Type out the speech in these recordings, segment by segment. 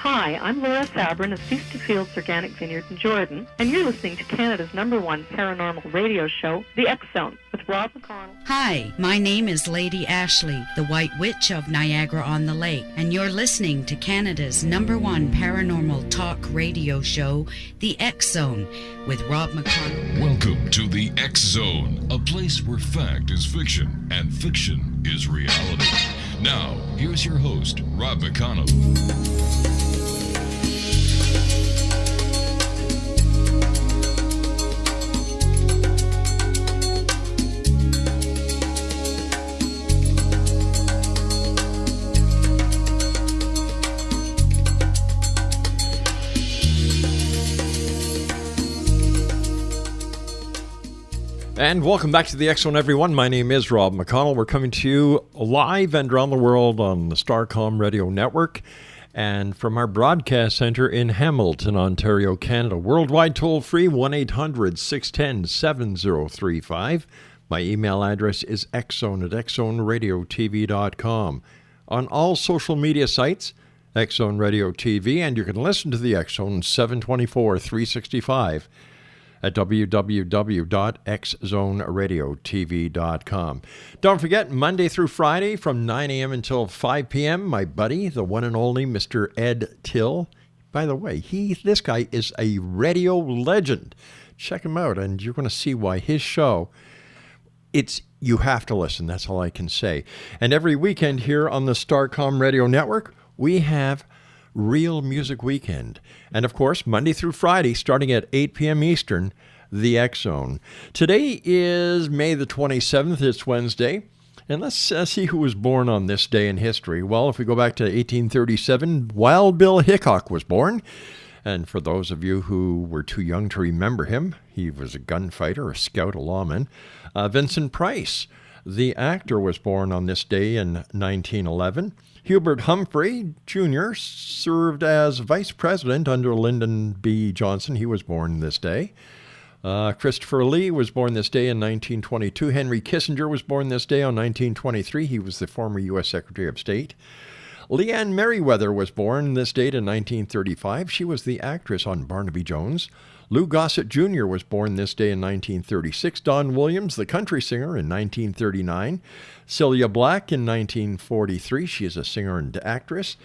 Hi, I'm Laura Sabrin of Feast to Fields Organic Vineyard in Jordan, and you're listening to Canada's #1 paranormal radio show, The X Zone, with Rob McConnell. Hi, my name is Lady Ashley, the White Witch of Niagara-on-the-Lake, and you're listening to Canada's #1 paranormal talk radio show, The X Zone, with Rob McConnell. Welcome to The X Zone, a place where fact is fiction and fiction is reality. Now, here's your host, Rob McConnell. And welcome back to the X Zone, everyone. My name is Rob McConnell. We're coming to you live and around the world on the Starcom Radio Network and from our broadcast center in Hamilton, Ontario, Canada. Worldwide toll-free, 1-800-610-7035. My email address is xzone@xzoneradiotv.com. On all social media sites, X Zone Radio TV, and you can listen to the X Zone 724, 365 at www.xzoneradiotv.com. Don't forget, Monday through Friday from 9 a.m. until 5 p.m., my buddy, the one and only Mr. Ed Till. By the way, this guy is a radio legend. Check him out, and you're going to see why his show, you have to listen. That's all I can say. And every weekend here on the Starcom Radio Network, we have Real Music Weekend. And of course, Monday through Friday, starting at 8 p.m. Eastern, the X Zone. Today is May the 27th. It's Wednesday. And let's see who was born on this day in history. Well, if we go back to 1837, Wild Bill Hickok was born. And for those of you who were too young to remember him, he was a gunfighter, a scout, a lawman. Vincent Price, the actor, was born on this day in 1911. Hubert Humphrey Jr. served as vice president under Lyndon B. Johnson. He was born this day. Christopher Lee was born this day in 1922. Henry Kissinger was born this day on 1923. He was the former U.S. Secretary of State. Leanne Merriweather was born this date in 1935. She was the actress on Barnaby Jones. Lou Gossett Jr. was born this day in 1936. Don Williams, the country singer, in 1939. Celia Black in 1943. She is a singer and actress.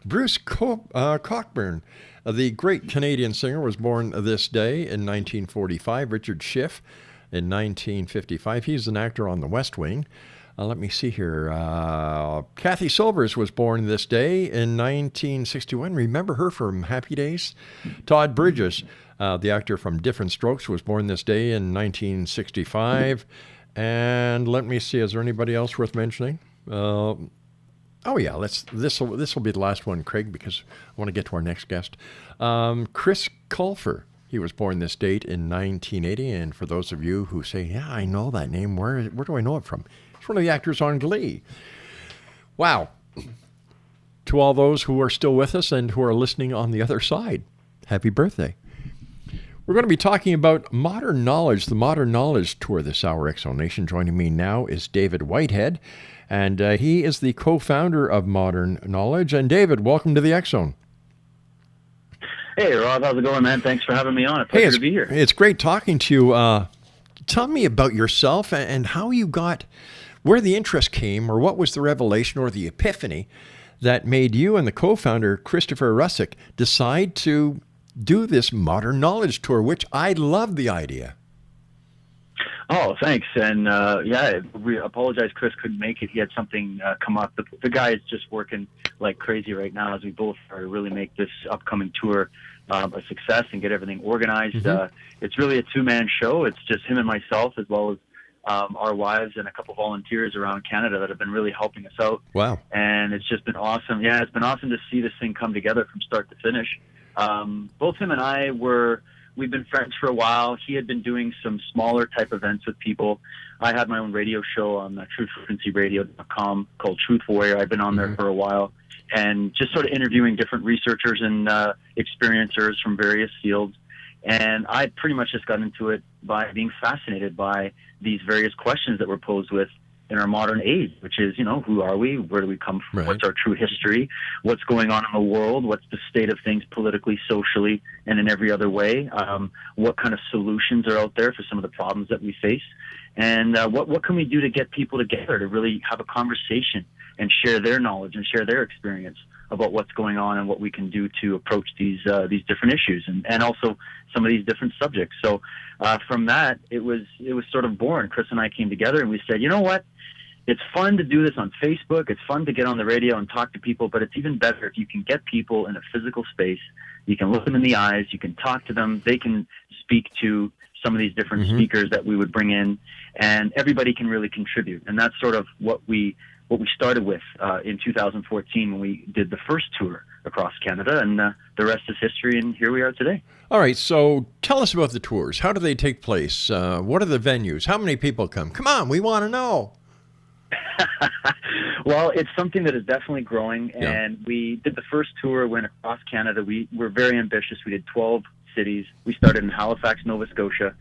Bruce Cockburn, the great Canadian singer, was born this day in 1945. Richard Schiff in 1955. He's an actor on The West Wing. Let me see here. Kathy Silvers was born this day in 1961. Remember her from Happy Days? Todd Bridges, the actor from Different Strokes, was born this day in 1965. And let me see, is there anybody else worth mentioning? Oh yeah, this will be the last one, Craig, because I want to get to our next guest. Chris Colfer. He was born this date in 1980. And for those of you who say, yeah, I know that name, where do I know it from? It's one of the actors on Glee. Wow. To all those who are still with us and who are listening on the other side, happy birthday. We're going to be talking about modern knowledge, the Modern Knowledge Tour this hour, X Zone Nation. Joining me now is David Whitehead, and he is the co-founder of Modern Knowledge. And David, welcome to the X Zone. Hey, Rob, how's it going, man? Thanks for having me on. A pleasure to be here. It's great talking to you. Tell me about yourself and how you got, where the interest came, or what was the revelation or the epiphany that made you and the co-founder, Christopher Russick, decide to do this Modern Knowledge Tour, which I love the idea. Oh, thanks. And I apologize Chris couldn't make it. He had something come up. The guy is just working like crazy right now as we both are to really make this upcoming tour a success and get everything organized. Mm-hmm. It's really a two-man show. It's just him and myself, as well as our wives and a couple volunteers around Canada that have been really helping us out. Wow. And it's just been awesome. Yeah, it's been awesome to see this thing come together from start to finish. Both him and I we've been friends for a while. He had been doing some smaller type events with people. I had my own radio show on truthfrequencyradio.com called Truth Warrior. I've been on there for a while, and just sort of interviewing different researchers and experiencers from various fields. And I pretty much just got into it by being fascinated by these various questions that were posed with in our modern age, which is, who are we? Where do we come from? Right. What's our true history? What's going on in the world? What's the state of things politically, socially, and in every other way? What kind of solutions are out there for some of the problems that we face? And what can we do to get people together to really have a conversation and share their knowledge and share their experience about what's going on and what we can do to approach these different issues and also some of these different subjects. So from that, it was sort of born. Chris and I came together and we said, you know what? It's fun to do this on Facebook. It's fun to get on the radio and talk to people, but it's even better if you can get people in a physical space. You can look them in the eyes. You can talk to them. They can speak to some of these different speakers that we would bring in, and everybody can really contribute. And that's sort of what we started with in 2014 when we did the first tour across Canada, and the rest is history, and here we are today. All right, so tell us about the tours. How do they take place? What are the venues? How many people come? Come on, we want to know. Well, it's something that is definitely growing, and we did the first tour, went across Canada. We were very ambitious. We did 12 cities. We started in Halifax, Nova Scotia.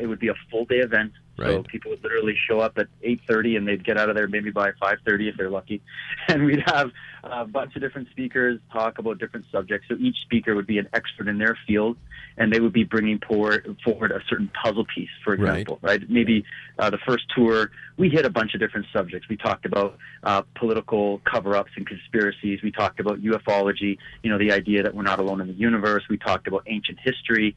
It would be a full-day event. So people would literally show up at 8:30 and they'd get out of there maybe by 5:30 if they're lucky. And we'd have a bunch of different speakers talk about different subjects. So each speaker would be an expert in their field, and they would be bringing forward a certain puzzle piece, for example, right? Maybe the first tour, we hit a bunch of different subjects. We talked about political cover-ups and conspiracies. We talked about ufology, the idea that we're not alone in the universe. We talked about ancient history.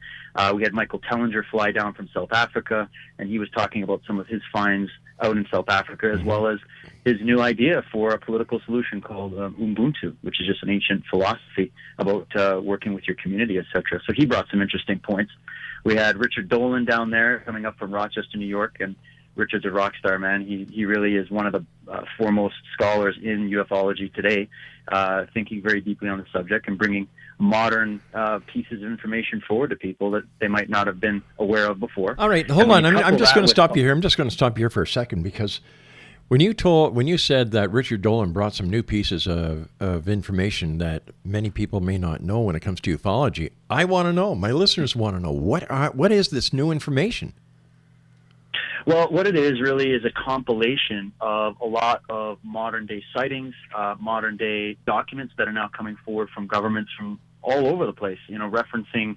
We had Michael Tellinger fly down from South Africa, and he was talking about some of his finds out in South Africa, as well as his new idea for a political solution called Ubuntu, which is just an ancient philosophy about working with your community, etc. So he brought some interesting points. We had Richard Dolan down there coming up from Rochester, New York, and Richard's a rock star, man. He really is one of the foremost scholars in ufology today, thinking very deeply on the subject and bringing modern pieces of information forward to people that they might not have been aware of before. All right, hold on. I'm just going to stop you here. I'm just going to stop you here for a second, because when you said that Richard Dolan brought some new pieces of information that many people may not know when it comes to ufology, I want to know. My listeners want to know what is this new information? Well, what it is really is a compilation of a lot of modern-day sightings, modern-day documents that are now coming forward from governments from all over the place, referencing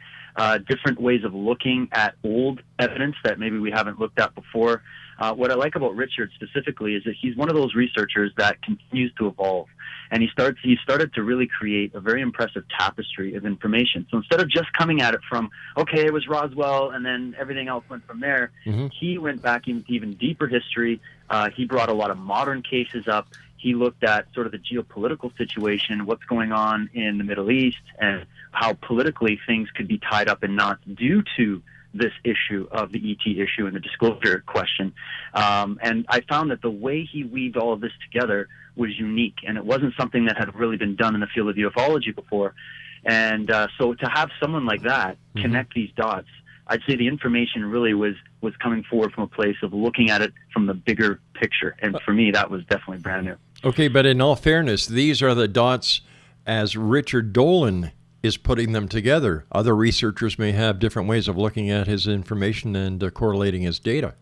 different ways of looking at old evidence that maybe we haven't looked at before. What I like about Richard specifically is that he's one of those researchers that continues to evolve. And he started to really create a very impressive tapestry of information. So instead of just coming at it from, okay, it was Roswell, and then everything else went from there, he went back into even deeper history. He brought a lot of modern cases up. He looked at sort of the geopolitical situation, what's going on in the Middle East, and how politically things could be tied up in knots due to this issue of the ET issue and the disclosure question. And I found that the way he weaved all of this together was unique, and it wasn't something that had really been done in the field of ufology before. And so to have someone like that connect these dots, I'd say the information really was coming forward from a place of looking at it from the bigger picture. And for me, that was definitely brand new. Okay, but in all fairness, these are the dots as Richard Dolan is putting them together. Other researchers may have different ways of looking at his information and correlating his data.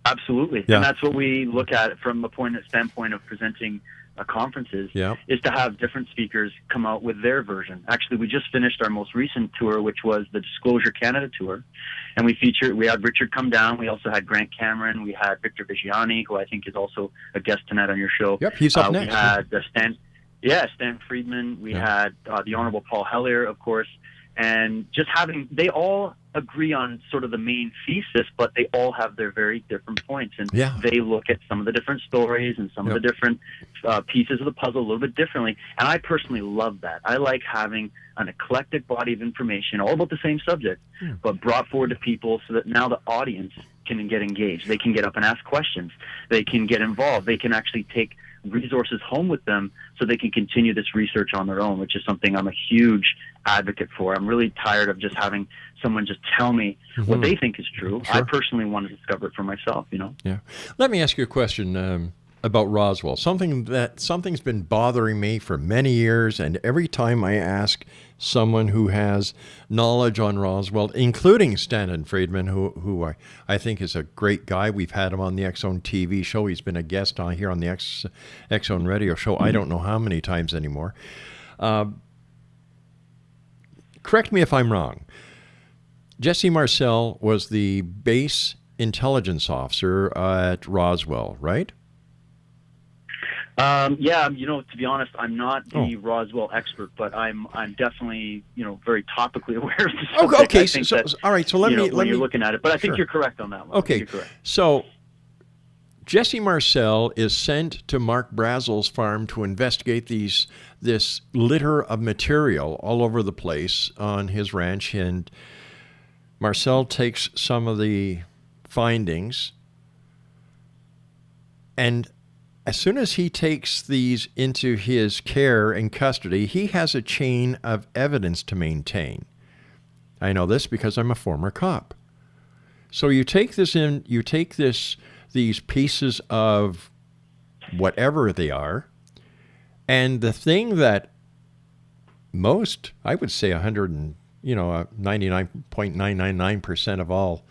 Absolutely. Yeah. And that's what we look at from a standpoint of presenting conferences, is to have different speakers come out with their version. Actually, we just finished our most recent tour, which was the Disclosure Canada tour, and we had Richard come down. We also had Grant Cameron. We had Victor Vigiani, who I think is also a guest tonight on your show. Yep, he's up next. We had Stan Friedman. We had the Honorable Paul Hellyer, of course, and just they all agree on sort of the main thesis, but they all have their very different points, and they look at some of the different stories and some of the different pieces of the puzzle a little bit differently. And I personally love that. I like having an eclectic body of information all about the same subject, but brought forward to people so that now the audience can get engaged. They can get up and ask questions. They can get involved. They can actually take resources home with them so they can continue this research on their own, which is something I'm a huge advocate for. I'm really tired of just having someone just tell me what they think is true. Sure. I personally want to discover it for myself, Yeah. Let me ask you a question. about Roswell. Something's been bothering me for many years, and every time I ask someone who has knowledge on Roswell, including Stanton Friedman, who I think is a great guy. We've had him on the X Zone TV show. He's been a guest on here on the X Zone radio show. I don't know how many times anymore. Correct me if I'm wrong. Jesse Marcel was the base intelligence officer at Roswell, right? Yeah, to be honest, I'm not the Roswell expert, but I'm definitely, very topically aware of the subject. Okay, I think all right. So let me you're looking at it, but I think sure. you're correct on that one. Okay, you're correct. So Jesse Marcel is sent to Mark Brazel's farm to investigate this litter of material all over the place on his ranch, and Marcel takes some of the findings, and as soon as he takes these into his care and custody, he has a chain of evidence to maintain. I know this because I'm a former cop. So you take these pieces of whatever they are, and the thing that most, I would say 99.999% of all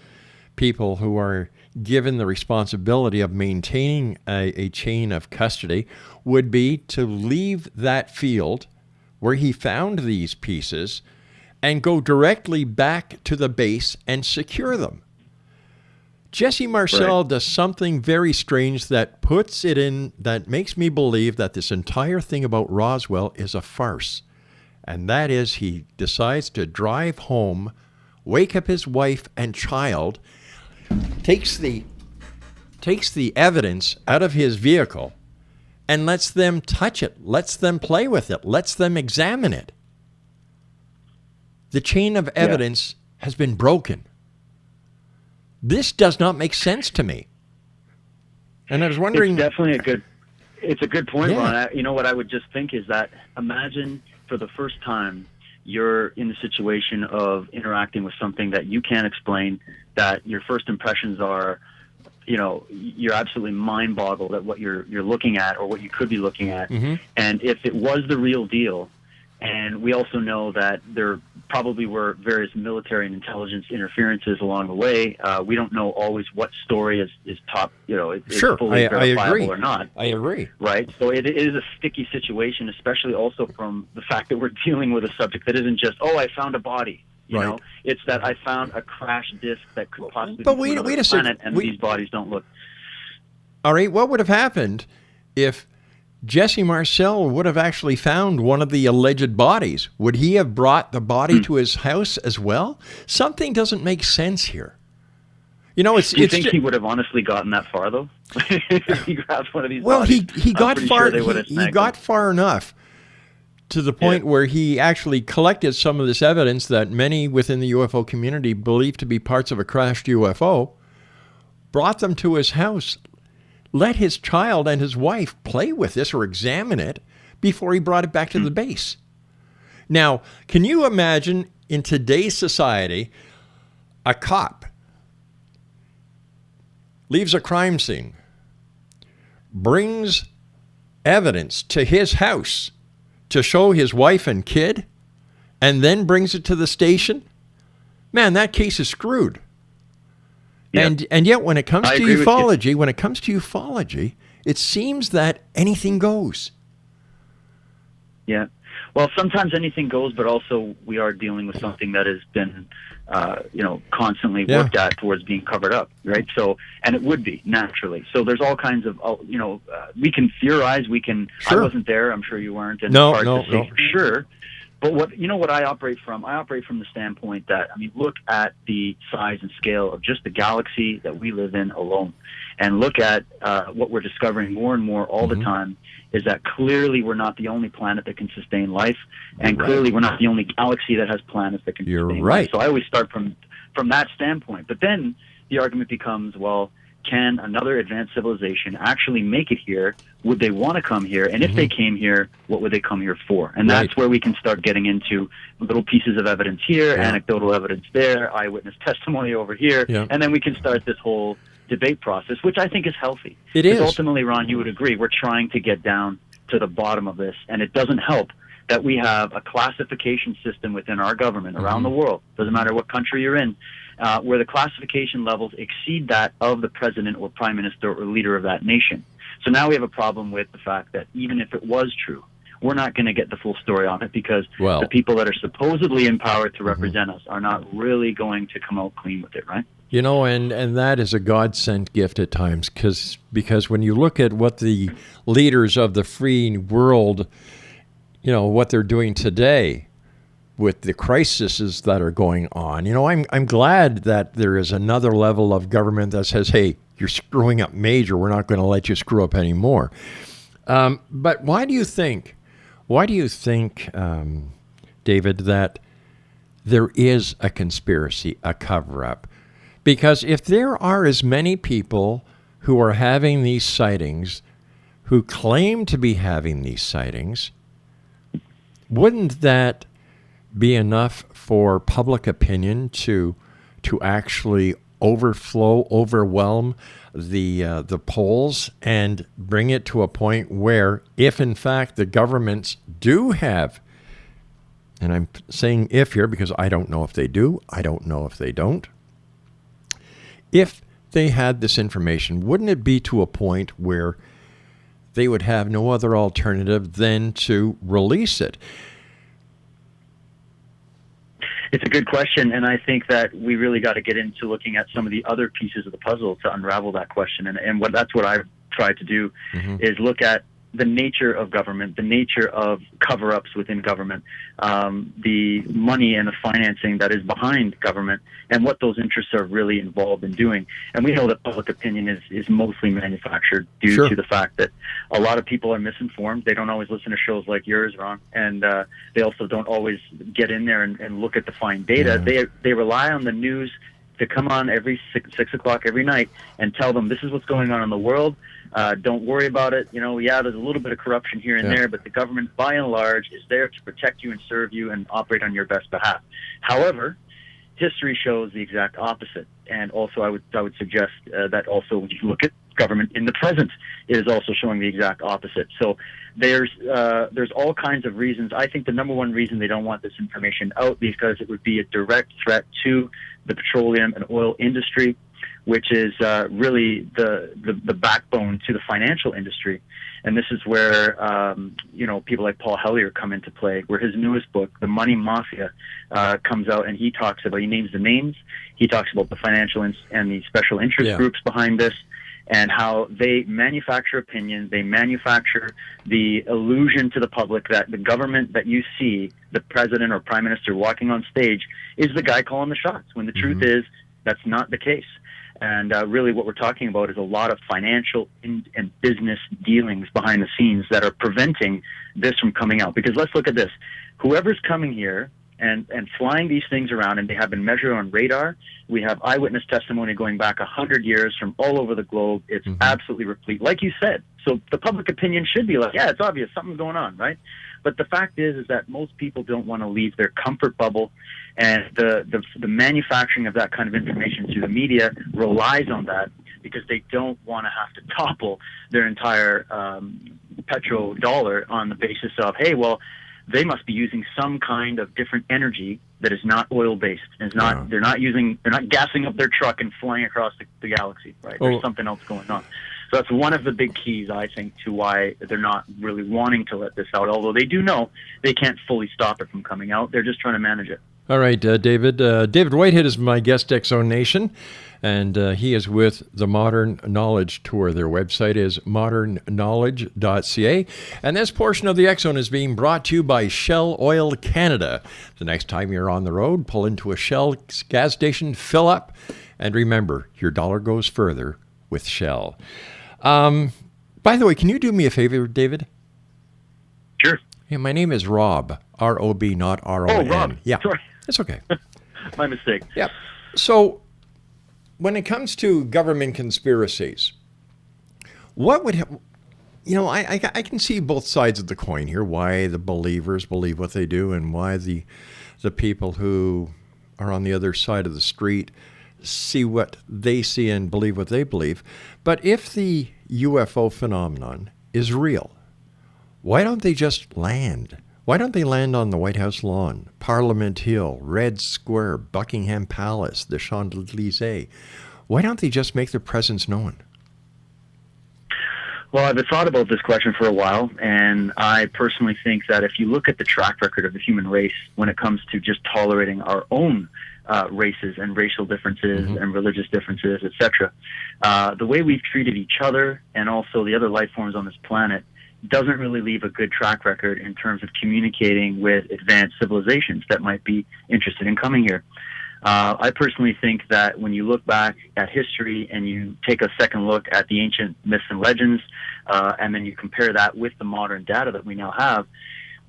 people who are given the responsibility of maintaining a chain of custody would be to leave that field where he found these pieces and go directly back to the base and secure them. Jesse Marcel does something very strange that makes me believe that this entire thing about Roswell is a farce. And that is, he decides to drive home, wake up his wife and child, takes the evidence out of his vehicle and lets them touch it, lets them play with it, lets them examine it. The chain of evidence has been broken. This does not make sense to me. And I was wondering... It's definitely it's a good point, Ron. What I would just think is that imagine for the first time you're in the situation of interacting with something that you can't explain, that your first impressions are, you're absolutely mind-boggled at what you're looking at or what you could be looking at. Mm-hmm. And if it was the real deal, and we also know that there probably were various military and intelligence interferences along the way. We don't know always what story is top, is fully verifiable or not. I agree. Right? So it is a sticky situation, especially also from the fact that we're dealing with a subject that isn't just, I found a body. You know, it's that I found a crash disk that could possibly be from another planet, and these bodies don't look. All right, what would have happened if Jesse Marcel would have actually found one of the alleged bodies? Would he have brought the body to his house as well? Something doesn't make sense here. Do you think he would have honestly gotten that far, though? If he grabbed one of these bodies? Well, he got far. He got far enough to the point where he actually collected some of this evidence that many within the UFO community believe to be parts of a crashed UFO, brought them to his house, let his child and his wife play with this or examine it before he brought it back to the base. Now, can you imagine in today's society, a cop leaves a crime scene, brings evidence to his house to show his wife and kid, and then brings it to the station? Man, that case is screwed. Yep. And yet when it comes to ufology, it seems that anything goes. Yeah. Well, sometimes anything goes, but also we are dealing with something that has been, constantly worked at towards being covered up, right? So, and it would be, naturally. So there's all kinds of, we can theorize, I wasn't there, I'm sure you weren't, and it's hard to say for sure. But what I operate from? I operate from the standpoint that, look at the size and scale of just the galaxy that we live in alone, and look at what we're discovering more and more all the time, is that clearly we're not the only planet that can sustain life, and clearly we're not the only galaxy that has planets that can sustain life. So I always start from that standpoint. But then the argument becomes, well, can another advanced civilization actually make it here? Would they want to come here? And if they came here, what would they come here for? And that's where we can start getting into little pieces of evidence here, anecdotal evidence there, eyewitness testimony over here, and then we can start this whole debate process, which I think is healthy. It is. Ultimately, Ron, you would agree, we're trying to get down to the bottom of this, and it doesn't help that we have a classification system within our government around the world, doesn't matter what country you're in, where the classification levels exceed that of the president or prime minister or leader of that nation. So now we have a problem with the fact that even if it was true, we're not going to get the full story on it because the people that are supposedly empowered to represent us are not really going to come out clean with it, right? You know, and that is a God-sent gift at times because when you look at what the leaders of the free world, you know, what they're doing today with the crises that are going on, you know, I'm glad that there is another level of government that says, hey, you're screwing up major. We're not going to let you screw up anymore. But why do you think, David, that there is a conspiracy, a cover-up? Because if there are as many people who are having these sightings, who claim to be having these sightings, wouldn't that be enough for public opinion to actually overwhelm the polls and bring it to a point where, if in fact the governments do have, and I'm saying if here because I don't know if they do, I don't know if they don't, if they had this information, wouldn't it be to a point where they would have no other alternative than to release it? It's a good question, and I think that we really got to get into looking at some of the other pieces of the puzzle to unravel that question. And that's what I've tried to do is look at the nature of government, the nature of cover-ups within government, the money and the financing that is behind government, and what those interests are really involved in doing. And we know that public opinion is mostly manufactured due to the fact that a lot of people are misinformed. They don't always listen to shows like yours, Ron, and they also don't always get in there and look at the fine data. Yeah. They rely on the news to come on every 6 o'clock every night and tell them this is what's going on in the world. Don't worry about it. You know, there's a little bit of corruption here and there, but the government, by and large, is there to protect you and serve you and operate on your best behalf. However, history shows the exact opposite. And also, I would suggest that also when you look at government in the present, it is also showing the exact opposite. So there's all kinds of reasons. I think the number one reason they don't want this information out because it would be a direct threat to the petroleum and oil industry, which is really the backbone to the financial industry. And this is where, people like Paul Hellyer come into play, where his newest book, The Money Mafia, comes out, and he names the names, he talks about the financial and the special interest groups behind this, and how they manufacture opinion, they manufacture the illusion to the public that the government that you see, the president or prime minister walking on stage, is the guy calling the shots, when the truth is that's not the case. And really what we're talking about is a lot of financial and business dealings behind the scenes that are preventing this from coming out. Because let's look at this. Whoever's coming here and flying these things around, and they have been measured on radar, we have eyewitness testimony going back 100 years from all over the globe. It's absolutely replete, like you said. So the public opinion should be like, yeah, it's obvious, something's going on, right? But the fact is that most people don't want to leave their comfort bubble, and the manufacturing of that kind of information through the media relies on that because they don't want to have to topple their entire petrodollar on the basis of, hey, well, they must be using some kind of different energy that is not oil-based. It's not. They're not gassing up their truck and flying across the galaxy, right? There's something else going on. So that's one of the big keys, I think, to why they're not really wanting to let this out, although they do know they can't fully stop it from coming out. They're just trying to manage it. All right, David. David Whitehead is my guest, X-Zone Nation, and he is with the Modern Knowledge Tour. Their website is modernknowledge.ca, and this portion of the X-Zone is being brought to you by Shell Oil Canada. The next time you're on the road, pull into a Shell gas station, fill up, and remember, your dollar goes further with Shell. By the way, can you do me a favor, David? Sure. Yeah, my name is Rob, R-O-B, not R-O-N. Oh, Rob. Yeah, sorry. It's okay. My mistake. Yeah. So when it comes to government conspiracies, what would I can see both sides of the coin here, why the believers believe what they do and why the people who are on the other side of the street see what they see and believe what they believe. But if the UFO phenomenon is real, why don't they just land? Why don't they land on the White House lawn, Parliament Hill, Red Square, Buckingham Palace, the Champs-Élysées? Why don't they just make their presence known? Well, I've thought about this question for a while, and I personally think that if you look at the track record of the human race when it comes to just tolerating our own races and racial differences and religious differences, etc., the way we've treated each other and also the other life forms on this planet doesn't really leave a good track record in terms of communicating with advanced civilizations that might be interested in coming here. I personally think that when you look back at history and you take a second look at the ancient myths and legends, and then you compare that with the modern data that we now have,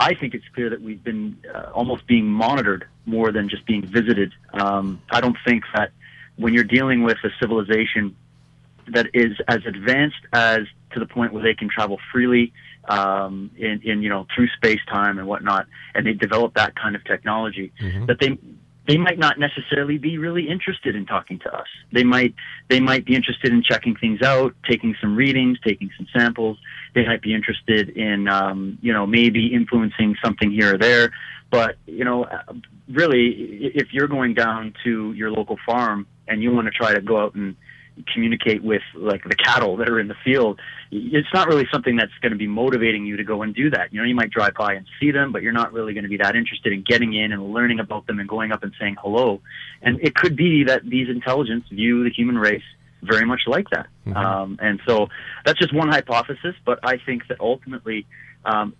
I think it's clear that we've been almost being monitored more than just being visited. I don't think that when you're dealing with a civilization that is as advanced as to the point where they can travel freely through space-time and whatnot, and they develop that kind of technology, that they might not necessarily be really interested in talking to us. They might be interested in checking things out, taking some readings, taking some samples. They might be interested in, maybe influencing something here or there. But, really, if you're going down to your local farm and you want to try to go out and communicate with like the cattle that are in the field, it's not really something that's going to be motivating you to go and do that. You might drive by and see them, but you're not really going to be that interested in getting in and learning about them and going up and saying hello. And it could be that these intelligence view the human race very much like that. And so that's just one hypothesis, but I think that ultimately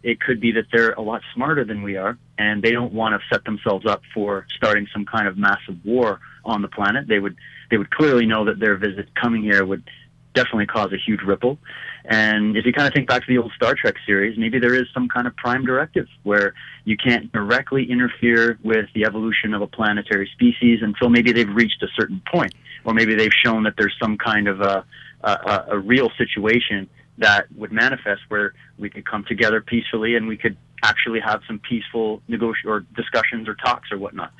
it could be that they're a lot smarter than we are, and they don't want to set themselves up for starting some kind of massive war on the planet. They would clearly know that their visit coming here would definitely cause a huge ripple. And if you kind of think back to the old Star Trek series, maybe there is some kind of prime directive where you can't directly interfere with the evolution of a planetary species until maybe they've reached a certain point, or maybe they've shown that there's some kind of a real situation that would manifest where we could come together peacefully and we could actually have some peaceful discussions or talks or whatnot.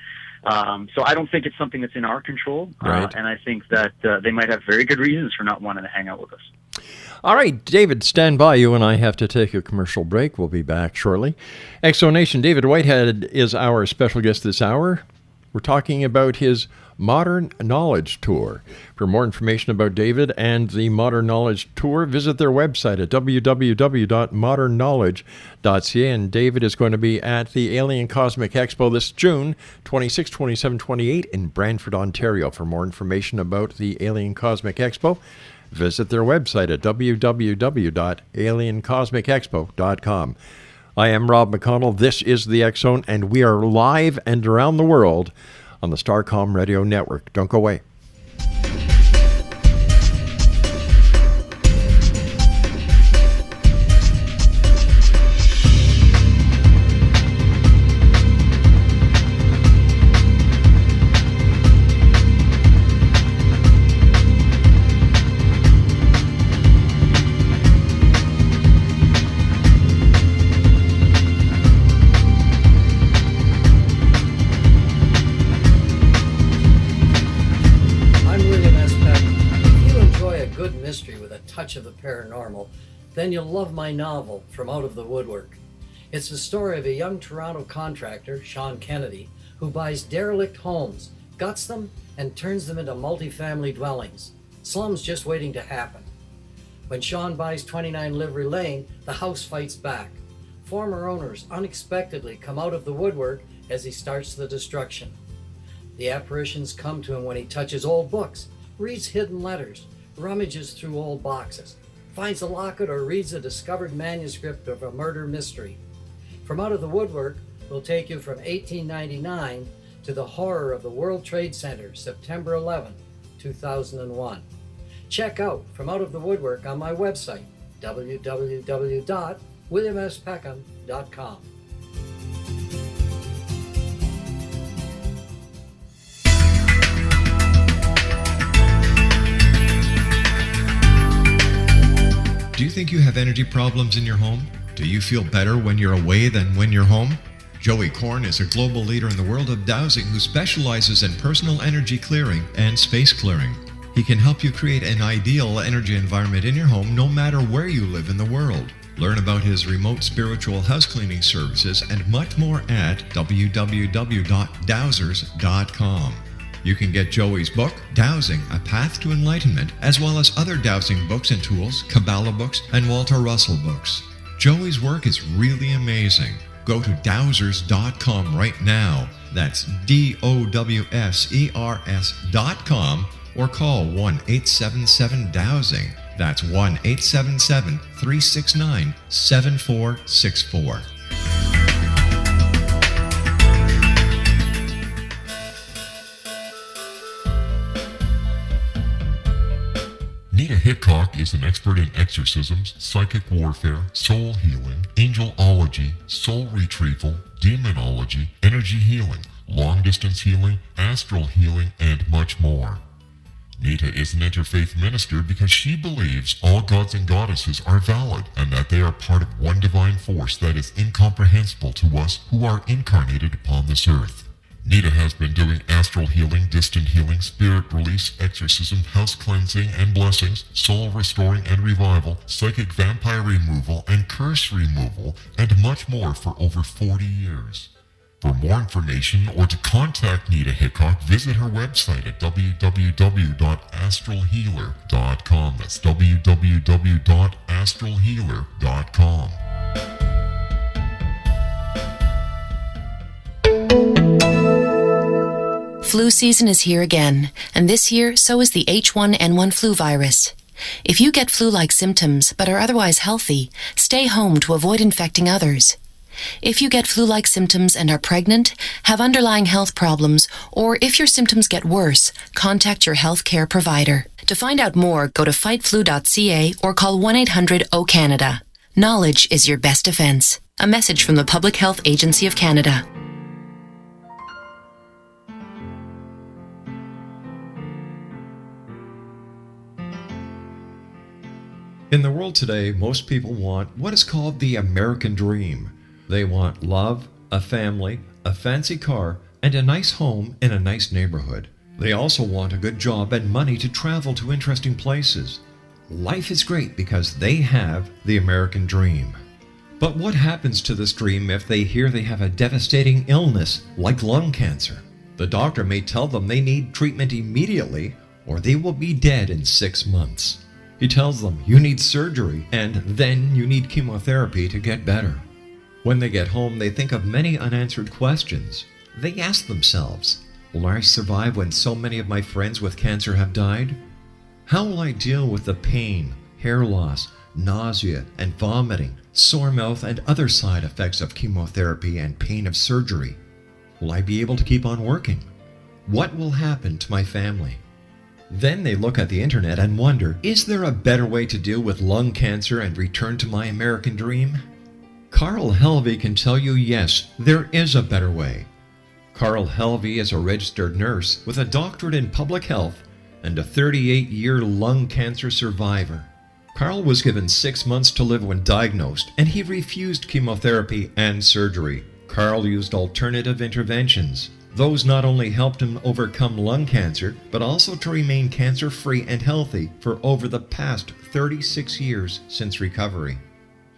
So I don't think it's something that's in our control, right. And I think that they might have very good reasons for not wanting to hang out with us. All right, David, stand by. You and I have to take a commercial break. We'll be back shortly. Exonation, David Whitehead is our special guest this hour. We're talking about his Modern Knowledge Tour. For more information about David and the Modern Knowledge Tour, visit their website at www.modernknowledge.ca. And David is going to be at the Alien Cosmic Expo this June 26, 27, 28 in Brantford, Ontario. For more information about the Alien Cosmic Expo, visit their website at www.aliencosmicexpo.com. I am Rob McConnell. This is the X Zone, and we are live and around the world on the Starcom Radio Network. Don't go away. Of the paranormal, then you'll love my novel, From Out of the Woodwork. It's the story of a young Toronto contractor, Sean Kennedy, who buys derelict homes, guts them, and turns them into multifamily dwellings. Slums just waiting to happen. When Sean buys 29 Livery Lane, the house fights back. Former owners unexpectedly come out of the woodwork as he starts the destruction. The apparitions come to him when he touches old books, reads hidden letters, rummages through old boxes, finds a locket, or reads a discovered manuscript of a murder mystery. From Out of the Woodwork will take you from 1899 to the horror of the World Trade Center, September 11, 2001. Check out From Out of the Woodwork on my website, www.williamspeckham.com. Do you think you have energy problems in your home? Do you feel better when you're away than when you're home? Joey Korn is a global leader in the world of dowsing who specializes in personal energy clearing and space clearing. He can help you create an ideal energy environment in your home no matter where you live in the world. Learn about his remote spiritual house cleaning services and much more at www.dowsers.com. You can get Joey's book, Dowsing, A Path to Enlightenment, as well as other dowsing books and tools, Kabbalah books, and Walter Russell books. Joey's work is really amazing. Go to dowsers.com right now. That's DOWSERS.com or call 1-877-DOWSING. That's 1-877-369-7464. Nita Hickok is an expert in exorcisms, psychic warfare, soul healing, angelology, soul retrieval, demonology, energy healing, long-distance healing, astral healing, and much more. Nita is an interfaith minister because she believes all gods and goddesses are valid and that they are part of one divine force that is incomprehensible to us who are incarnated upon this earth. Nita has been doing astral healing, distant healing, spirit release, exorcism, house cleansing and blessings, soul restoring and revival, psychic vampire removal and curse removal, and much more for over 40 years. For more information or to contact Nita Hickok, visit her website at www.astralhealer.com. That's www.astralhealer.com. Flu season is here again, and this year so is the H1N1 flu virus. If you get flu-like symptoms but are otherwise healthy, stay home to avoid infecting others. If you get flu-like symptoms and are pregnant, have underlying health problems, or if your symptoms get worse, contact your healthcare provider. To find out more, go to fightflu.ca or call 1-800-O-CANADA. Knowledge is your best defense. A message from the Public Health Agency of Canada. In the world today, most people want what is called the American dream. They want love, a family, a fancy car, and a nice home in a nice neighborhood. They also want a good job and money to travel to interesting places. Life is great because they have the American dream. But what happens to this dream if they hear they have a devastating illness like lung cancer? The doctor may tell them they need treatment immediately or they will be dead in 6 months. He tells them you need surgery and then you need chemotherapy to get better. When they get home, they think of many unanswered questions. They ask themselves, will I survive when so many of my friends with cancer have died? How will I deal with the pain, hair loss, nausea and vomiting, sore mouth and other side effects of chemotherapy and pain of surgery? Will I be able to keep on working? What will happen to my family? Then they look at the internet and wonder, is there a better way to deal with lung cancer and return to my American dream? Carl Helvey can tell you yes, there is a better way. Carl Helvey is a registered nurse with a doctorate in public health and a 38-year lung cancer survivor. Carl was given 6 months to live when diagnosed, and he refused chemotherapy and surgery. Carl used alternative interventions. Those not only helped him overcome lung cancer, but also to remain cancer-free and healthy for over the past 36 years since recovery.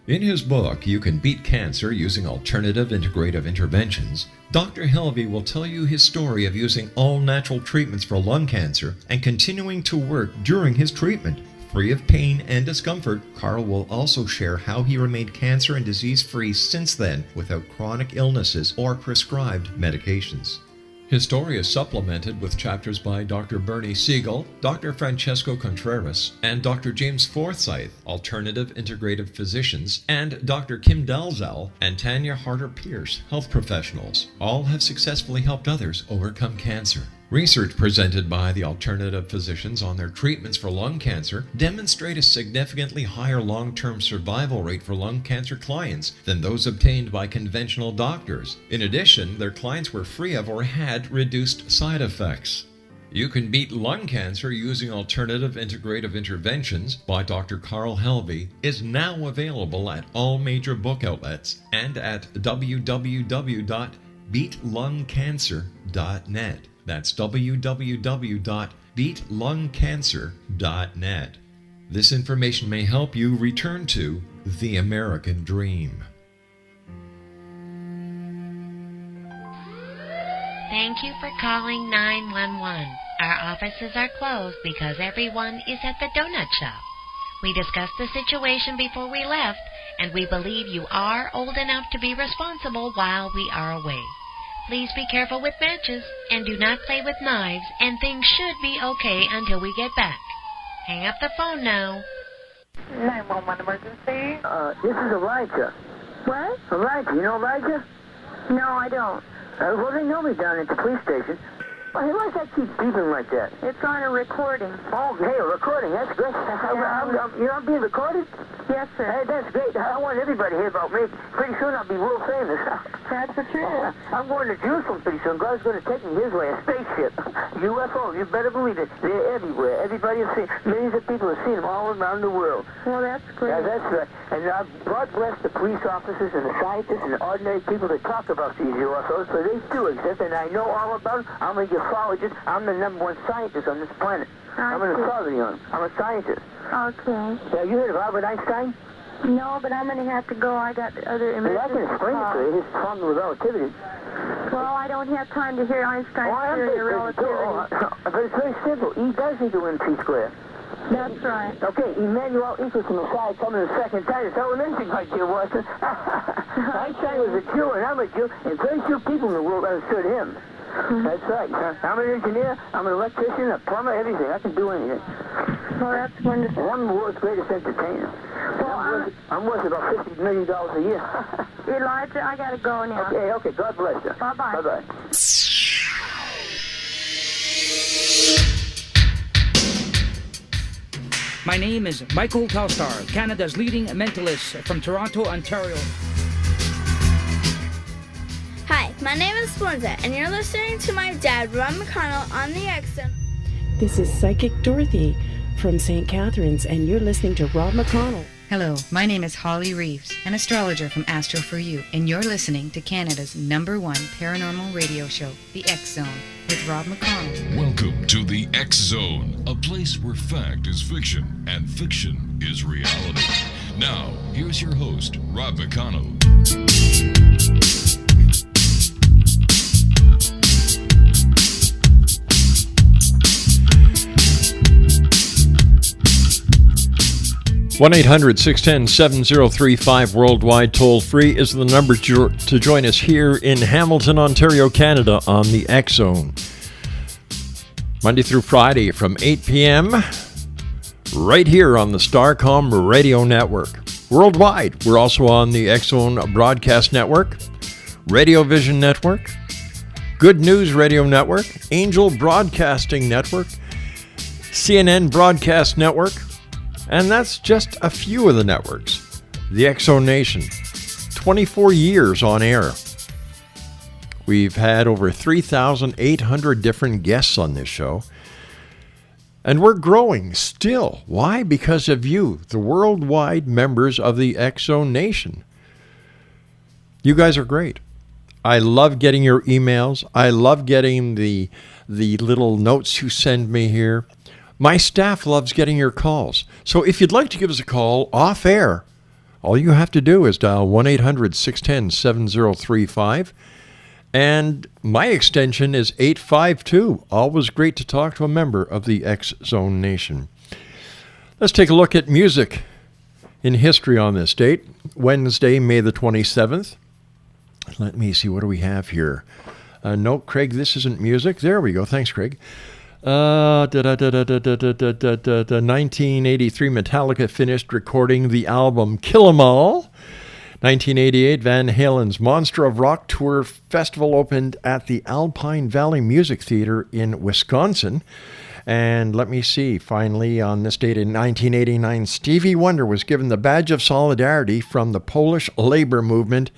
In his book, You Can Beat Cancer Using Alternative Integrative Interventions, Dr. Helvey will tell you his story of using all-natural treatments for lung cancer and continuing to work during his treatment. Free of pain and discomfort, Carl will also share how he remained cancer and disease-free since then without chronic illnesses or prescribed medications. His story is supplemented with chapters by Dr. Bernie Siegel, Dr. Francesco Contreras, and Dr. James Forsyth, alternative integrative physicians, and Dr. Kim Dalzell and Tanya Harder-Pierce, health professionals. All have successfully helped others overcome cancer. Research presented by the alternative physicians on their treatments for lung cancer demonstrate a significantly higher long-term survival rate for lung cancer clients than those obtained by conventional doctors. In addition, their clients were free of or had reduced side effects. You can beat lung cancer using alternative integrative interventions by Dr. Carl Helvey is now available at all major book outlets and at www.beatlungcancer.net. That's www.beatlungcancer.net. This information may help you return to the American dream. Thank you for calling 911. Our offices are closed because everyone is at the donut shop. We discussed the situation before we left, and we believe you are old enough to be responsible while we are away. Please be careful with matches and do not play with knives, and things should be okay until we get back. Hang up the phone now. 911 emergency. This is Elijah. What? Elijah, you know Elijah? No, I don't. Well, they know me down at the police station. Well, why does that keep beeping like that? It's on a recording. Oh, hey, a recording. That's great. I'm being recorded? Yes, sir. Hey, that's great. I want everybody to hear about me. Pretty soon I'll be world famous. That's the truth. I'm going to Jerusalem pretty soon. God's going to take me his way, a spaceship. UFOs, you better believe it. They're everywhere. Everybody has seen. Millions of people have seen them all around the world. Well, that's great. Yeah, that's right. And God bless the police officers and the scientists and the ordinary people that talk about these UFOs, so they do exist, and I know all about them. I'm a ufologist. I'm the #1 scientist on this planet. I'm an authority on them. I'm a scientist. Okay. Yeah, you heard of Albert Einstein? No, but I'm going to have to go. I got other Well, I can explain it to you. His problem with relativity. Well, I don't have time to hear Einstein's theory of relativity. But it's very simple. E does equal mc squared. That's right. Okay, Emmanuel equals from the side coming the second time. It's elementary, my dear Watson. Einstein was a Jew, and I'm a Jew, and very few people in the world understood him. That's right. I'm an engineer, I'm an electrician, a plumber, everything. I can do anything. Well, that's wonderful. And I'm the world's greatest entertainer. Well, I'm worth about $50 million a year. Elijah, I got to go now. Okay. God bless you. Bye-bye. Bye-bye. My name is Michael Telstar, Canada's leading mentalist from Toronto, Ontario. Hi, my name is Splenda, and you're listening to my dad, Rob McConnell, on the X-Zone. This is Psychic Dorothy from St. Catharines, and you're listening to Rob McConnell. Hello, my name is Holly Reeves, an astrologer from Astro For You, and you're listening to Canada's #1 paranormal radio show, The X Zone, with Rob McConnell. Welcome to The X Zone, a place where fact is fiction and fiction is reality. Now, here's your host, Rob McConnell. 1-800-610-7035 worldwide toll-free is the number to join us here in Hamilton, Ontario, Canada on the X Zone. Monday through Friday from 8 p.m. right here on the Starcom Radio Network. Worldwide, we're also on the X Zone Broadcast Network, Radio Vision Network, Good News Radio Network, Angel Broadcasting Network, CNN Broadcast Network, and that's just a few of the networks. The X Zone Nation, 24 years on air. We've had over 3,800 different guests on this show. And we're growing still. Why? Because of you, the worldwide members of the X Zone Nation. You guys are great. I love getting your emails. I love getting the little notes you send me here. My staff loves getting your calls. So if you'd like to give us a call off air, all you have to do is dial 1-800-610-7035. And my extension is 852. Always great to talk to a member of the X Zone Nation. Let's take a look at music in history on this date. Wednesday, May the 27th. Let me see, what do we have here? No, Craig, this isn't music. There we go. Thanks, Craig. 1983, Metallica finished recording the album Kill 'Em All. 1988, Van Halen's Monster of Rock Tour Festival opened at the Alpine Valley Music Theater in Wisconsin. And let me see, finally, on this date in 1989, Stevie Wonder was given the Badge of Solidarity from the Polish labor movement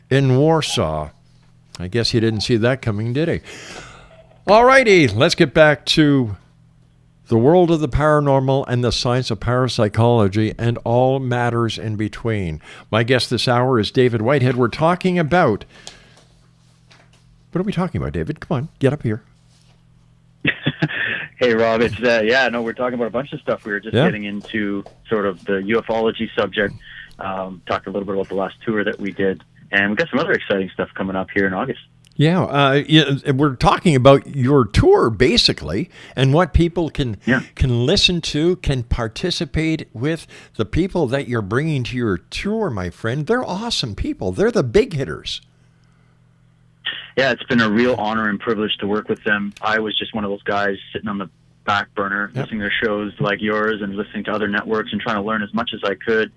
in Warsaw. I guess he didn't see that coming, did he? All righty, let's get back to the world of the paranormal and the science of parapsychology and all matters in between. My guest this hour is David Whitehead. We're talking about... What are we talking about, David? Come on, get up here. Hey, Rob. It's we're talking about a bunch of stuff. We were just getting into sort of the ufology subject. Talked a little bit about the last tour that we did, and we've got some other exciting stuff coming up here in August. Yeah, we're talking about your tour, basically, and what people can listen to, can participate with. The people that you're bringing to your tour, my friend, they're awesome people. They're the big hitters. Yeah, it's been a real honor and privilege to work with them. I was just one of those guys sitting on the back burner, listening to their shows like yours and listening to other networks and trying to learn as much as I could.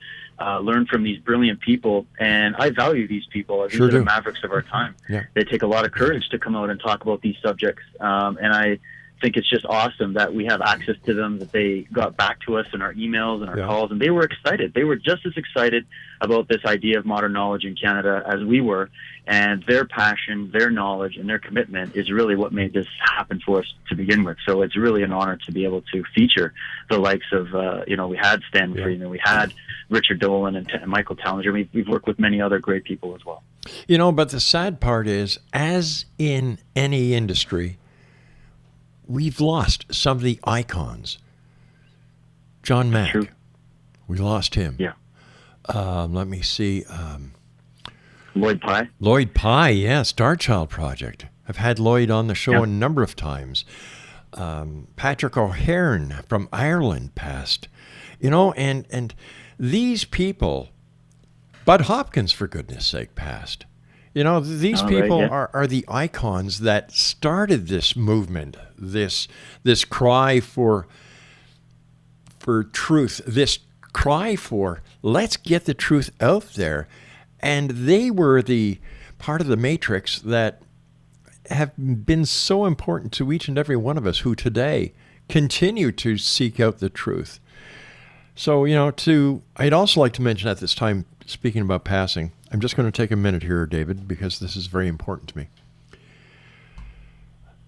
Learn from these brilliant people, and I value these people. These are the mavericks of our time. Yeah. They take a lot of courage to come out and talk about these subjects, and I think it's just awesome that we have access to them, that they got back to us in our emails and our calls, and they were excited. They were just as excited about this idea of modern knowledge in Canada as we were, and their passion, their knowledge, and their commitment is really what made this happen for us to begin with. So it's really an honor to be able to feature the likes of, we had Stan Friedman, we had Richard Dolan and Michael Tallinger. We've worked with many other great people as well. But the sad part is, as in any industry, we've lost some of the icons. John Mack, we lost him. Yeah. Let me see. Lloyd Pye. Lloyd Pye, yeah, Star Child Project. I've had Lloyd on the show a number of times. Patrick O'Hearn from Ireland passed. And these people, Bud Hopkins, for goodness sake, passed. These people are the icons that started this movement, this cry for truth, this cry for let's get the truth out there. And they were the part of the matrix that have been so important to each and every one of us who today continue to seek out the truth. So, I'd also like to mention at this time, speaking about passing, I'm just going to take a minute here, David, because this is very important to me.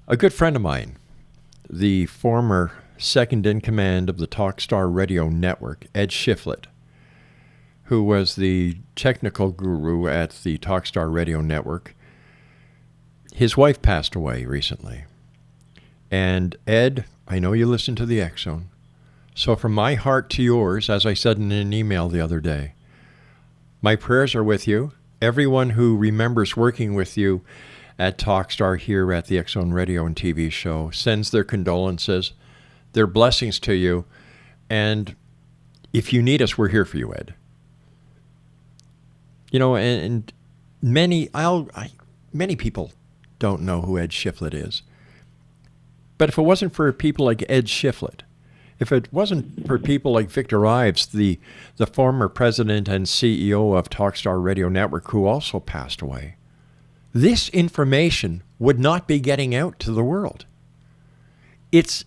A good friend of mine, the former second in command of the Talkstar Radio Network, Ed Shiflett, who was the technical guru at the Talkstar Radio Network, his wife passed away recently. And Ed, I know you listen to the X Zone. So from my heart to yours, as I said in an email the other day, my prayers are with you. Everyone who remembers working with you at Talkstar here at the X Zone Radio and TV show sends their condolences, their blessings to you. And if you need us, we're here for you, Ed. And many people don't know who Ed Shiflett is. But if it wasn't for people like Ed Shiflett, if it wasn't for people like Victor Ives, the former president and CEO of Talkstar Radio Network, who also passed away, this information would not be getting out to the world. It's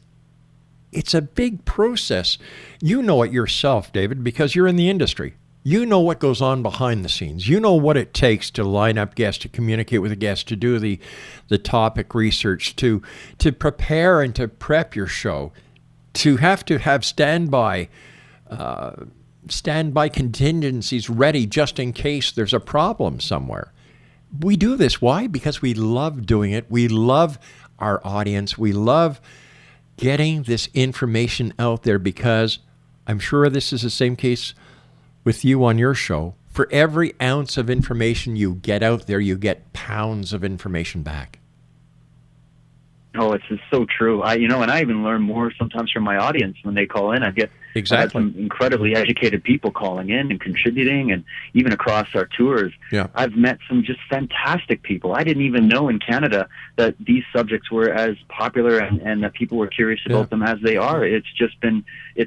a big process. You know it yourself, David, because you're in the industry. You know what goes on behind the scenes. You know what it takes to line up guests, to communicate with a guest, to do the topic research, to prepare and to prep your show, to have standby contingencies ready just in case there's a problem somewhere. We do this. Why? Because we love doing it. We love our audience. We love getting this information out there, because I'm sure this is the same case with you on your show. For every ounce of information you get out there, you get pounds of information back. Oh, it's so true. And I even learn more sometimes from my audience when they call in. I get some incredibly educated people calling in and contributing, and even across our tours. Yeah. I've met some just fantastic people. I didn't even know in Canada that these subjects were as popular and that people were curious about them as they are. It's been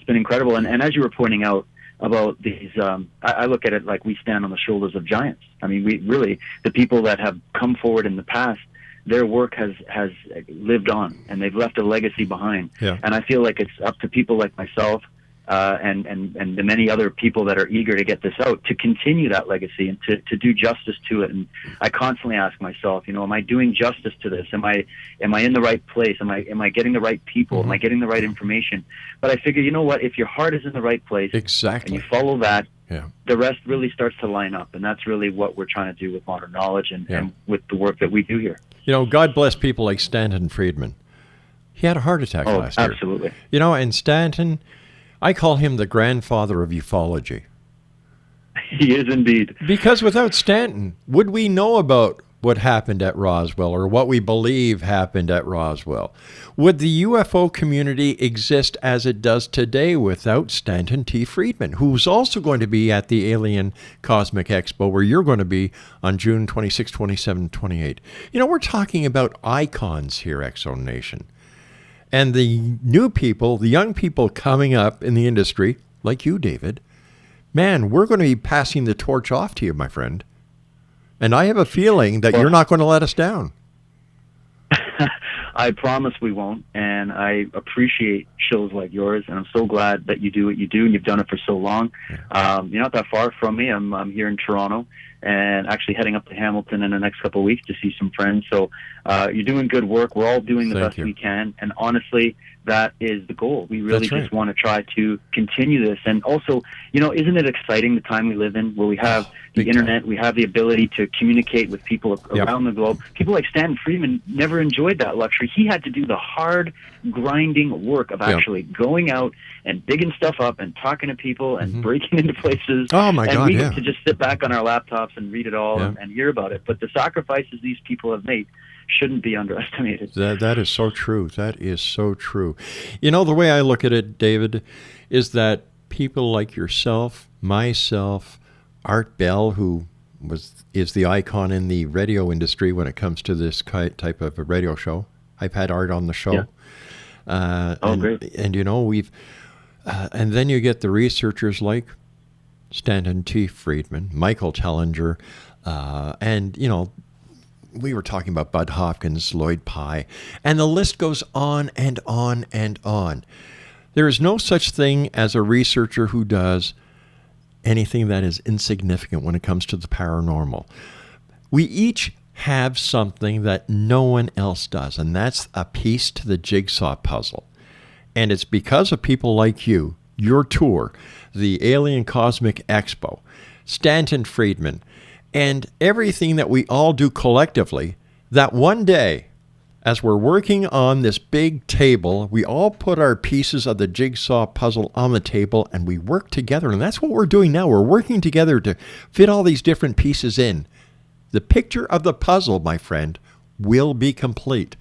incredible. And as you were pointing out about these, I look at it like we stand on the shoulders of giants. I mean, we really, the people that have come forward in the past, their work has lived on, and they've left a legacy behind. Yeah. And I feel like it's up to people like myself, and the many other people that are eager to get this out, to continue that legacy and to do justice to it. And I constantly ask myself, am I doing justice to this? Am I in the right place? Am I getting the right people? Am I getting the right information? But I figure, you know what? If your heart is in the right place, exactly, and you follow that, yeah, the rest really starts to line up. And that's really what we're trying to do with Modern Knowledge and with the work that we do here. God bless people like Stanton Friedman. He had a heart attack last year. Absolutely. And Stanton, I call him the grandfather of ufology. He is indeed. Because without Stanton, would we know about what happened at Roswell or what we believe happened at Roswell? Would the UFO community exist as it does today without Stanton T. Friedman, who's also going to be at the Alien Cosmic Expo, where you're going to be on June 26, 27, 28? We're talking about icons here, X-Zone Nation. And the new people, the young people coming up in the industry, like you, David, man, we're going to be passing the torch off to you, my friend. And I have a feeling that you're not going to let us down. I promise we won't, and I appreciate shows like yours, and I'm so glad that you do what you do, and you've done it for so long. You're not that far from me. I'm here in Toronto, and actually heading up to Hamilton in the next couple of weeks to see some friends. So you're doing good work. We're all doing the best we can, and honestly, that is the goal. We really just want to try to continue this. And also, isn't it exciting, the time we live in, where we have the internet, we have the ability to communicate with people around the globe. People like Stanton Friedman never enjoyed that luxury. He had to do the hard, grinding work of actually going out and digging stuff up and talking to people and breaking into places. Oh, my God, and we get to just sit back on our laptops and read it all and hear about it. But the sacrifices these people have made shouldn't be underestimated. That is so true. That is so true. The way I look at it, David, is that people like yourself, myself, Art Bell, who is the icon in the radio industry when it comes to this type of a radio show. I've had Art on the show. Great. And we've and then you get the researchers like Stanton T. Friedman, Michael Tellinger, and we were talking about Bud Hopkins, Lloyd Pye, and the list goes on and on and on. There is no such thing as a researcher who does anything that is insignificant when it comes to the paranormal. We each have something that no one else does, and that's a piece to the jigsaw puzzle. And it's because of people like you, your tour, the Alien Cosmic Expo, Stanton Friedman, and everything that we all do collectively, that one day, as we're working on this big table, we all put our pieces of the jigsaw puzzle on the table and we work together. And that's what we're doing now. We're working together to fit all these different pieces in. The picture of the puzzle, my friend, will be complete.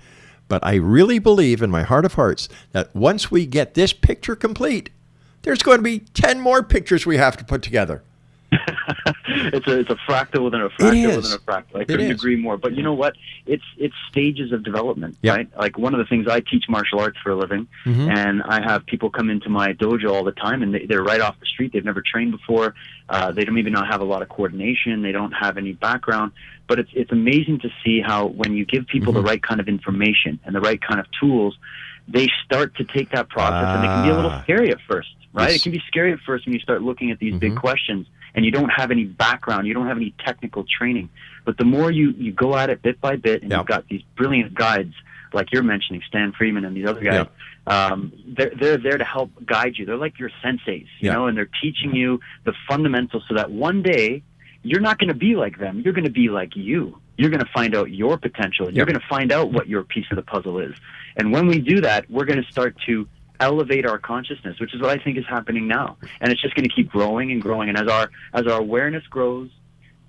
But I really believe in my heart of hearts that once we get this picture complete, there's going to be 10 more pictures we have to put together. It's a fractal within a fractal within a fractal. I couldn't agree more. But you know what? It's stages of development, right? Like one of the things, I teach martial arts for a living, and I have people come into my dojo all the time, and they're right off the street. They've never trained before. They don't even have a lot of coordination. They don't have any background. But it's amazing to see how when you give people the right kind of information and the right kind of tools, they start to take that process, and it can be a little scary at first, right? It can be scary at first when you start looking at these big questions and you don't have any background, you don't have any technical training. But the more you go at it bit by bit, and you've got these brilliant guides, like you're mentioning, Stan Freeman and these other guys, they're there to help guide you. They're like your senseis, you know, and they're teaching you the fundamentals so that one day you're not going to be like them. You're going to be like you. You're going to find out your potential, and you're going to find out what your piece of the puzzle is. And when we do that, we're going to start to elevate our consciousness, which is what I think is happening now. And it's just going to keep growing and growing. And as our awareness grows,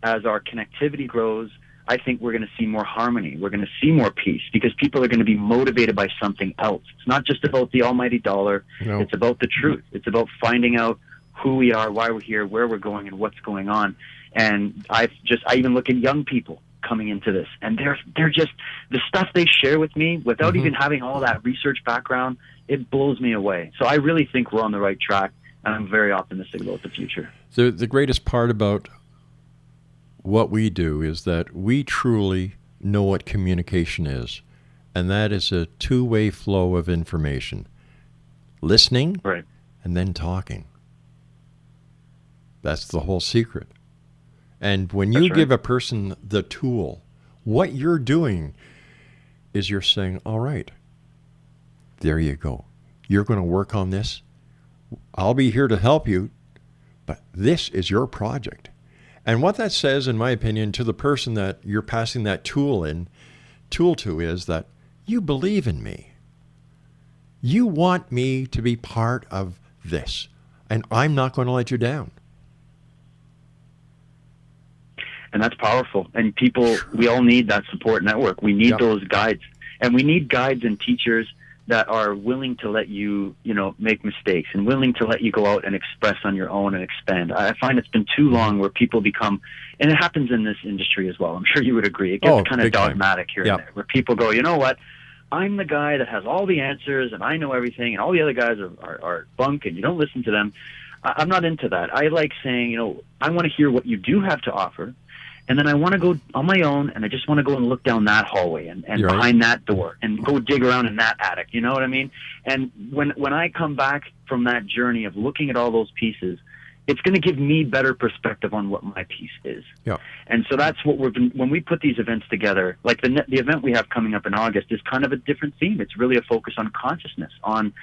as our connectivity grows, I think we're going to see more harmony. We're going to see more peace, because people are going to be motivated by something else. It's not just about the almighty dollar. No. It's about the truth. It's about finding out who we are, why we're here, where we're going, and what's going on. And I even look at young people coming into this, and they're just, the stuff they share with me without even having all that research background, it blows me away. So I really think we're on the right track, and I'm very optimistic about the future. The greatest part about what we do is that we truly know what communication is, and that is a two-way flow of information. Listening and then talking. That's the whole secret. And when you give a person the tool, what you're doing is you're saying, all right, there you go. You're going to work on this. I'll be here to help you, but this is your project. And what that says, in my opinion, to the person that you're passing that tool to is that you believe in me. You want me to be part of this, and I'm not going to let you down. And that's powerful. And people, we all need that support network. We need those guides. And we need guides and teachers that are willing to let you, make mistakes and willing to let you go out and express on your own and expand. I find it's been too long where people become, and it happens in this industry as well. I'm sure you would agree. It gets kind of dogmatic here and there, where people go, you know what? I'm the guy that has all the answers and I know everything, and all the other guys are bunk and you don't listen to them. I'm not into that. I like saying, I want to hear what you do have to offer. And then I want to go on my own, and I just want to go and look down that hallway and behind that door and go dig around in that attic. You know what I mean? And when I come back from that journey of looking at all those pieces, it's going to give me better perspective on what my piece is. Yeah. And so that's what when we put these events together, like the event we have coming up in August is kind of a different theme. It's really a focus on consciousness, on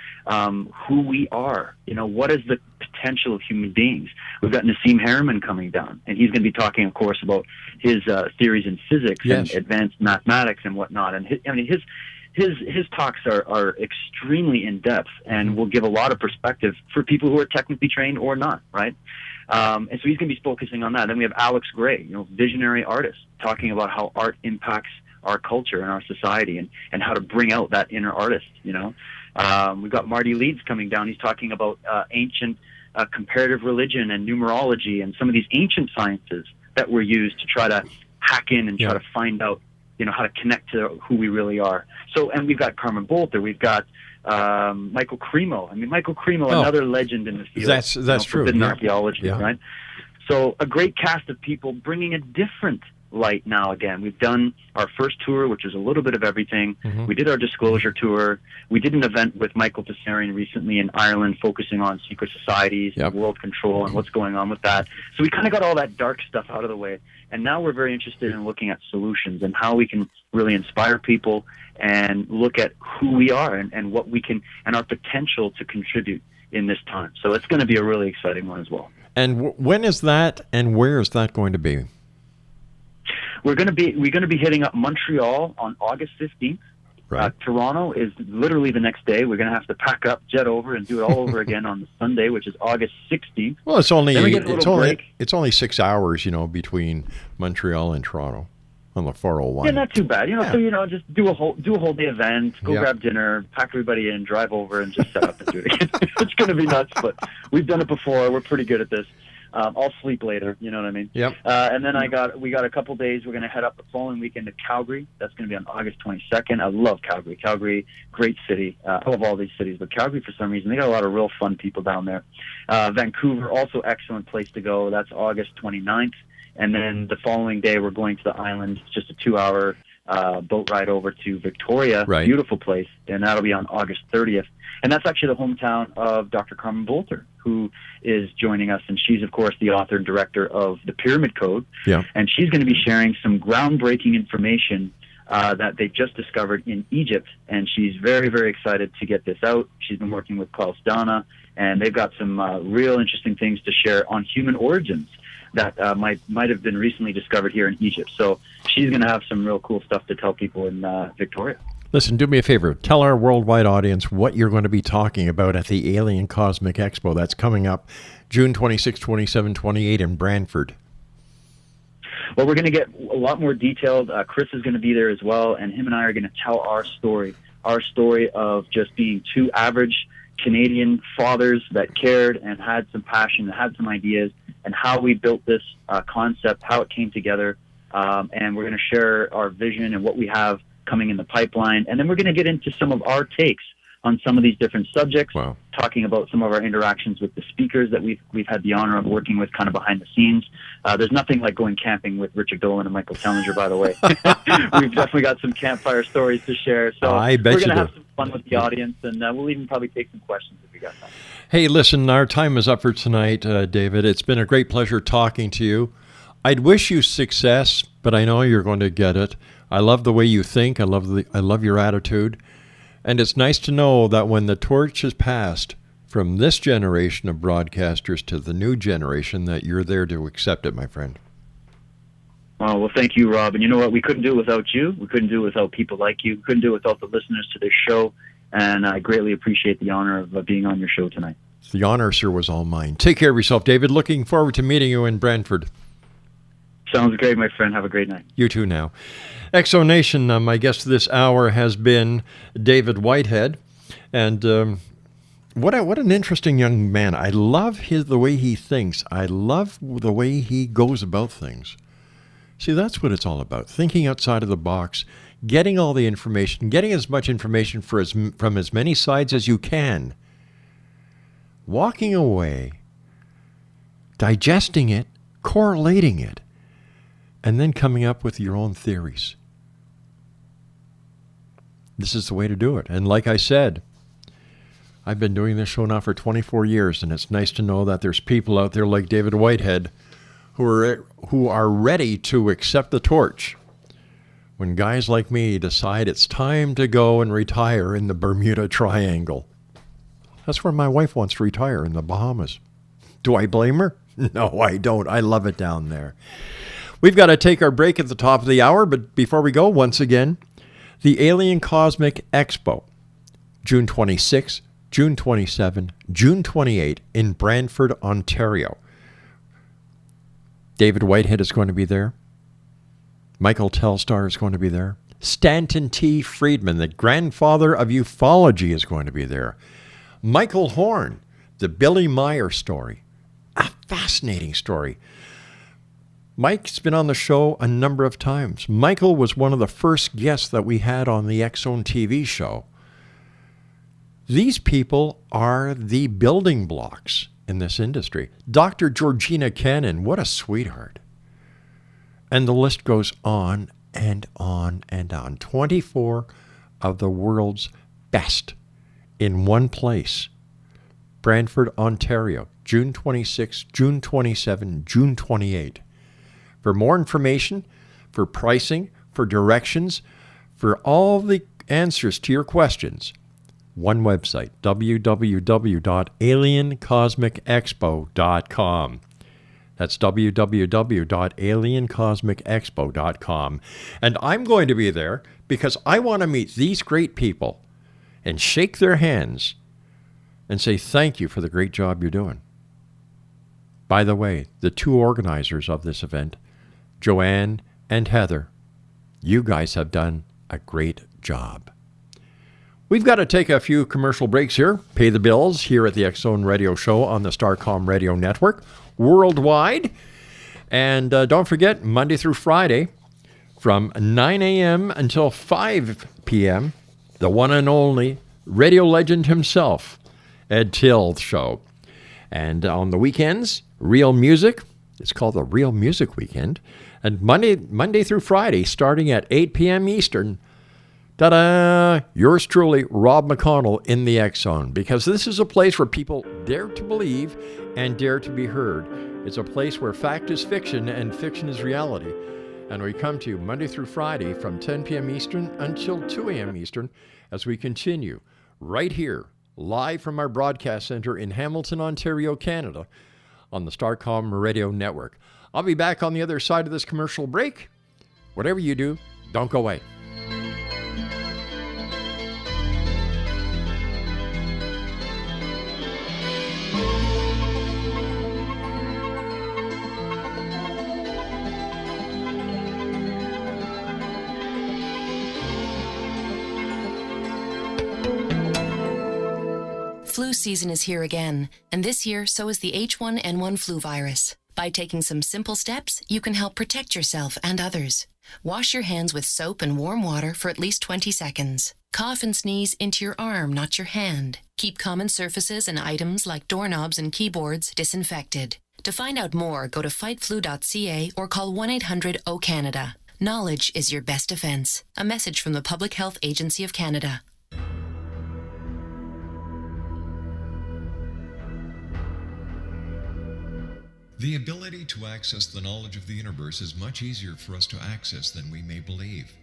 who we are. What is the potential of human beings? We've got Nassim Harriman coming down, and he's going to be talking, of course, about his theories in physics and advanced mathematics and whatnot. And his talks are extremely in depth and will give a lot of perspective for people who are technically trained or not, right? And so he's going to be focusing on that. Then we have Alex Gray, visionary artist, talking about how art impacts our culture and our society and how to bring out that inner artist. We've got Marty Leeds coming down. He's talking about ancient comparative religion and numerology and some of these ancient sciences that were used to try to hack in and try to find out how to connect to who we really are. So, and we've got Carmen Bolter, we've got Michael Cremo. Michael Cremo, another legend in the field. That's true. Forbidden archaeology, right? So, a great cast of people bringing a different light now again. We've done our first tour, which is a little bit of everything. Mm-hmm. We did our disclosure tour. We did an event with Michael Tessarian recently in Ireland focusing on secret societies and world control and what's going on with that. So we kind of got all that dark stuff out of the way. And now we're very interested in looking at solutions and how we can really inspire people and look at who we are and what we can and our potential to contribute in this time. So it's going to be a really exciting one as well. And when is that and where is that going to be? We're going to be hitting up Montreal on August 15th. Right. Toronto is literally the next day. We're going to have to pack up, jet over, and do it all over again on the Sunday, which is August 16th. Well, it's only 6 hours, between Montreal and Toronto on the 401. Yeah, not too bad. So just do a whole day event, go grab dinner, pack everybody in, drive over, and just set up and do it again. It's going to be nuts, but we've done it before. We're pretty good at this. I'll sleep later, you know what I mean? Yep. And then we got a couple days. We're going to head up the following weekend to Calgary. That's going to be on August 22nd. I love Calgary. Calgary, great city. I love all these cities, but Calgary, for some reason, they got a lot of real fun people down there. Vancouver, also excellent place to go. That's August 29th. And then the following day, we're going to the island. It's just a 2-hour boat ride over to Victoria. Right. Beautiful place. And that'll be on August 30th. And that's actually the hometown of Dr. Carmen Bolter, who is joining us. And she's, of course, the author and director of The Pyramid Code. Yeah. And she's going to be sharing some groundbreaking information that they just discovered in Egypt. And she's very, very excited to get this out. She's been working with Klaus Dana, and they've got some real interesting things to share on human origins that might have been recently discovered here in Egypt. So she's going to have some real cool stuff to tell people in Victoria. Listen, do me a favor. Tell our worldwide audience what you're going to be talking about at the Alien Cosmic Expo. That's coming up June 26, 27, 28 in Brantford. Well, we're going to get a lot more detailed. Chris is going to be there as well, and him and I are going to tell our story of just being two average Canadian fathers that cared and had some passion, and had some ideas, and how we built this concept, how it came together. And we're going to share our vision and what we have coming in the pipeline. And then we're going to get into some of our takes on some of these different subjects, talking about some of our interactions with the speakers that we've had the honor of working with kind of behind the scenes. There's nothing like going camping with Richard Dolan and Michael Tellinger, by the way. We've definitely got some campfire stories to share. So we're going to have some fun with the audience, and we'll even probably take some questions if we got time. Hey, listen, our time is up for tonight, David. It's been a great pleasure talking to you. I'd wish you success, but I know you're going to get it. I love the way you think. I love your attitude. And it's nice to know that when the torch is passed from this generation of broadcasters to the new generation, that you're there to accept it, my friend. Oh, well, thank you, Rob. And you know what? We couldn't do it without you. We couldn't do it without people like you. We couldn't do it without the listeners to this show. And I greatly appreciate the honor of being on your show tonight. The honor, sir, was all mine. Take care of yourself, David. Looking forward to meeting you in Brantford. Sounds great, my friend. Have a great night. You too now. Exo Nation, my guest this hour has been David Whitehead. And what an interesting young man. I love the way he thinks. I love the way he goes about things. See, that's what it's all about. Thinking outside of the box, getting all the information, getting as much information from as many sides as you can. Walking away, digesting it, correlating it, and then coming up with your own theories. This is the way to do it. And like I said, I've been doing this show now for 24 years, and it's nice to know that there's people out there like David Whitehead who are ready to accept the torch when guys like me decide it's time to go and retire in the Bermuda Triangle. That's where my wife wants to retire, in the Bahamas. Do I blame her? No, I don't. I love it down there. We've got to take our break at the top of the hour, but before we go, once again, the Alien Cosmic Expo, June 26, June 27, June 28 in Brantford, Ontario. David Whitehead is going to be there. Michael Telstar is going to be there. Stanton T. Friedman, the grandfather of ufology, is going to be there. Michael Horn, the Billy Meyer story. A fascinating story. Mike's been on the show a number of times. Michael was one of the first guests that we had on the X-Zone TV show. These people are the building blocks in this industry. Dr. Georgina Cannon, what a sweetheart. And the list goes on and on and on. 24 of the world's best in one place. Brantford, Ontario, June 26, June 27, June 28. For more information, for pricing, for directions, for all the answers to your questions, one website, www.aliencosmicexpo.com. That's www.aliencosmicexpo.com. And I'm going to be there because I want to meet these great people and shake their hands and say thank you for the great job you're doing. By the way, the two organizers of this event, Joanne and Heather, you guys have done a great job. We've got to take a few commercial breaks here, pay the bills here at the X-Zone Radio Show on the Starcom Radio Network worldwide. And don't forget, Monday through Friday from 9 a.m. until 5 p.m., the one and only radio legend himself, Ed Till Show. And on the weekends, Real Music. It's called the Real Music Weekend. And Monday through Friday, starting at 8 p.m. Eastern, ta-da! Yours truly, Rob McConnell in the X-Zone. Because this is a place where people dare to believe and dare to be heard. It's a place where fact is fiction and fiction is reality. And we come to you Monday through Friday from 10 p.m. Eastern until 2 a.m. Eastern as we continue right here, live from our broadcast center in Hamilton, Ontario, Canada, on the Starcom Radio Network. I'll be back on the other side of this commercial break. Whatever you do, don't go away. Flu season is here again, and this year so is the H1N1 flu virus. By taking some simple steps, you can help protect yourself and others. Wash your hands with soap and warm water for at least 20 seconds. Cough and sneeze into your arm, not your hand. Keep common surfaces and items like doorknobs and keyboards disinfected. To find out more, go to fightflu.ca or call 1-800-O-CANADA. Knowledge is your best defense. A message from the Public Health Agency of Canada. The ability to access the knowledge of the universe is much easier for us to access than we may believe.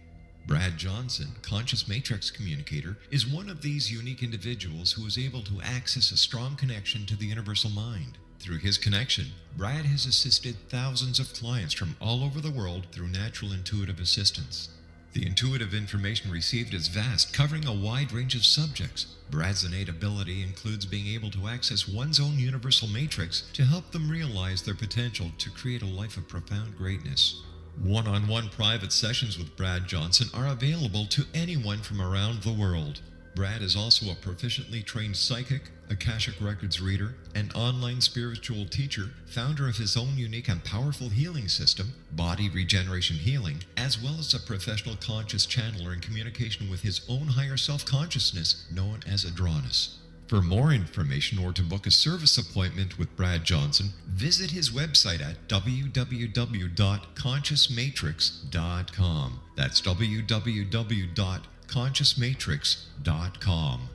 Brad Johnson, conscious matrix communicator, is one of these unique individuals who is able to access a strong connection to the universal mind. Through his connection, Brad has assisted thousands of clients from all over the world through natural intuitive assistance. The intuitive information received is vast, covering a wide range of subjects. Brad's innate ability includes being able to access one's own universal matrix to help them realize their potential to create a life of profound greatness. One-on-one private sessions with Brad Johnson are available to anyone from around the world. Brad is also a proficiently trained psychic, Akashic Records reader, and online spiritual teacher, founder of his own unique and powerful healing system, Body Regeneration Healing, as well as a professional conscious channeler in communication with his own higher self-consciousness, known as Adronis. For more information or to book a service appointment with Brad Johnson, visit his website at www.consciousmatrix.com. That's www.consciousmatrix.com.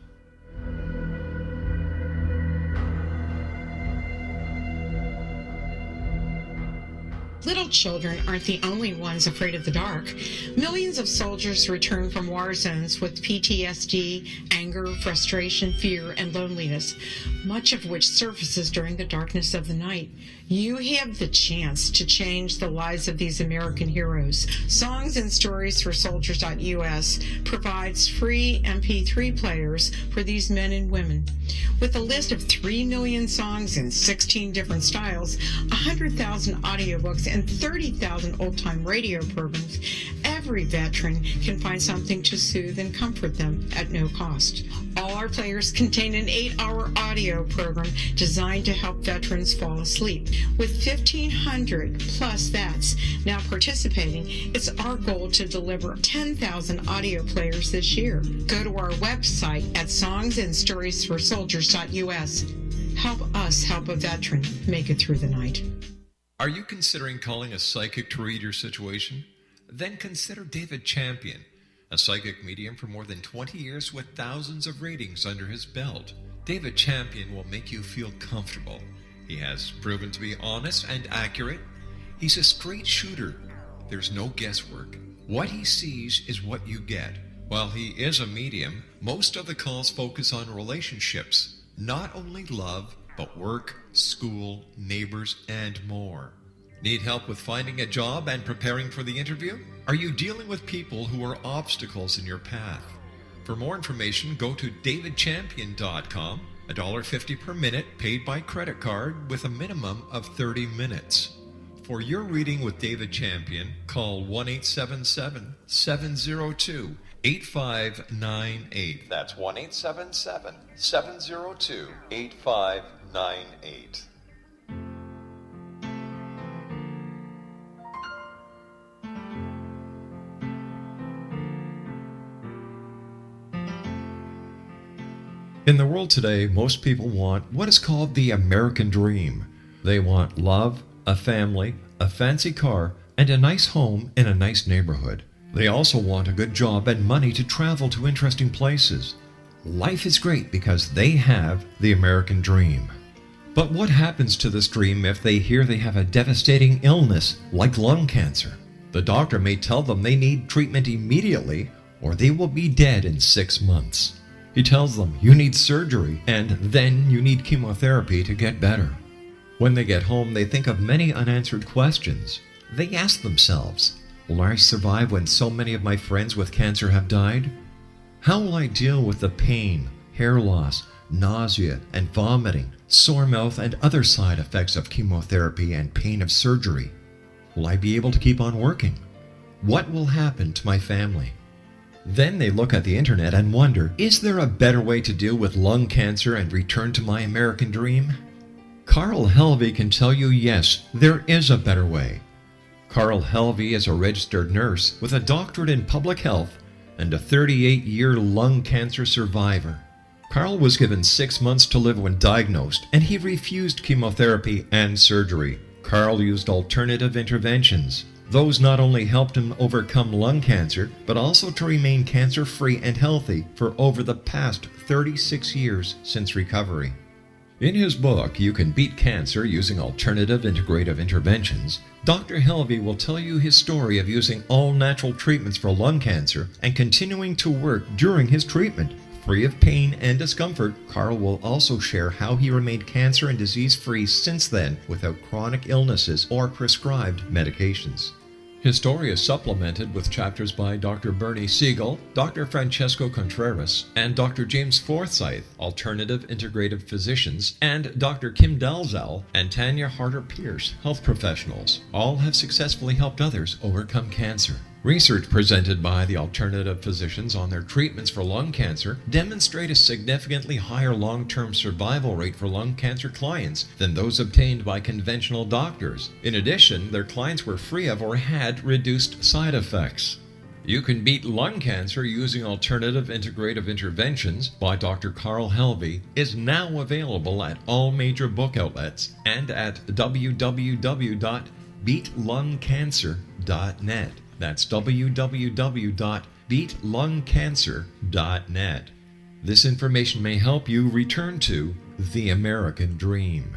Little children aren't the only ones afraid of the dark. Millions of soldiers return from war zones with PTSD, anger, frustration, fear, and loneliness, much of which surfaces during the darkness of the night. You have the chance to change the lives of these American heroes. Songs and Stories for Soldiers.us provides free MP3 players for these men and women. With a list of 3 million songs in 16 different styles, 100,000 audiobooks, and 30,000 old-time radio programs, every veteran can find something to soothe and comfort them at no cost. All our players contain an 8-hour audio program designed to help veterans fall asleep. With 1,500 plus vets now participating, it's our goal to deliver 10,000 audio players this year. Go to our website at songsandstoriesforsoldiers.us. Help us help a veteran make it through the night. Are you considering calling a psychic to read your situation? Then consider David Champion, a psychic medium for more than 20 years with thousands of readings under his belt. David Champion will make you feel comfortable. He has proven to be honest and accurate. He's a straight shooter. There's no guesswork. What he sees is what you get. While he is a medium, most of the calls focus on relationships, not only love, but work, school, neighbors, and more. Need help with finding a job and preparing for the interview? Are you dealing with people who are obstacles in your path? For more information, go to davidchampion.com, $1.50 per minute paid by credit card with a minimum of 30 minutes. For your reading with David Champion, call 1-877-702-8598. That's 1-877-702-8598. In the world today, most people want what is called the American dream. They want love, a family, a fancy car, and a nice home in a nice neighborhood. They also want a good job and money to travel to interesting places. Life is great because they have the American dream. But what happens to this dream if they hear they have a devastating illness like lung cancer? The doctor may tell them they need treatment immediately or they will be dead in 6 months. He tells them you need surgery and then you need chemotherapy to get better. When they get home, they think of many unanswered questions. They ask themselves, will I survive when so many of my friends with cancer have died? How will I deal with the pain, hair loss, nausea and vomiting, sore mouth and other side effects of chemotherapy and pain of surgery? Will I be able to keep on working? What will happen to my family? Then they look at the internet and wonder, is there a better way to deal with lung cancer and return to my American dream? Carl Helvey can tell you yes, there is a better way. Carl Helvey is a registered nurse with a doctorate in public health and a 38-year lung cancer survivor. Carl was given 6 months to live when diagnosed, and he refused chemotherapy and surgery. Carl used alternative interventions. Those not only helped him overcome lung cancer, but also to remain cancer-free and healthy for over the past 36 years since recovery. In his book, You Can Beat Cancer Using Alternative Integrative Interventions, Dr. Helvey will tell you his story of using all-natural treatments for lung cancer and continuing to work during his treatment. Free of pain and discomfort, Carl will also share how he remained cancer and disease-free since then without chronic illnesses or prescribed medications. His story is supplemented with chapters by Dr. Bernie Siegel, Dr. Francesco Contreras, and Dr. James Forsyth, alternative integrative physicians, and Dr. Kim Dalzell and Tanya Harder-Pierce, health professionals. All have successfully helped others overcome cancer. Research presented by the alternative physicians on their treatments for lung cancer demonstrate a significantly higher long-term survival rate for lung cancer clients than those obtained by conventional doctors. In addition, their clients were free of or had reduced side effects. You Can Beat Lung Cancer Using Alternative Integrative Interventions by Dr. Carl Helvey is now available at all major book outlets and at www.beatlungcancer.net. That's www.beatlungcancer.net. This information may help you return to the American dream.